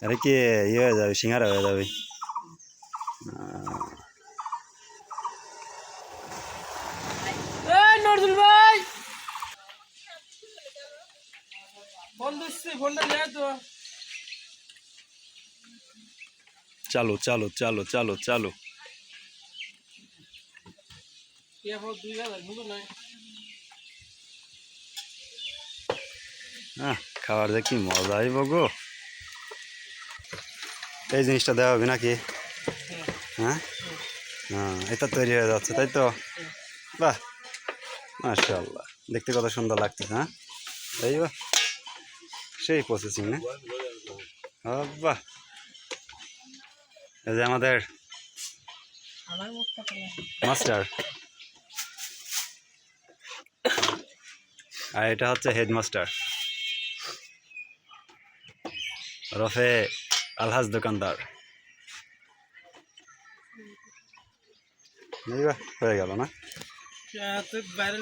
আরে কি ইয়ে হয়ে যাবে, সিঙ্গারা হয়ে যাবে। নজরুল ভাই ফোন দিচ্ছি, ফোনটা নিয়ে তো। চালু চালু চালু চালু চালু। 2000 বুঝো নাই। খাবার যে কি মজা আইব গো। এই জিনিসটা দেওয়া হবে নাকি? হ্যাঁ হ্যাঁ, এটা তৈরি হয়ে যাচ্ছে তাই তো। বাহ, মাশাআল্লাহ, দেখতে কত সুন্দর লাগতেছে। হ্যাঁ তাই বাহ, সেই প্রসেসিং না। বাহ, এই যে আমাদের মাস্টার, আর এটা হচ্ছে হেডমাস্টার রফে আলহাজ দোকানদার। হয়ে গেল না? বাইরে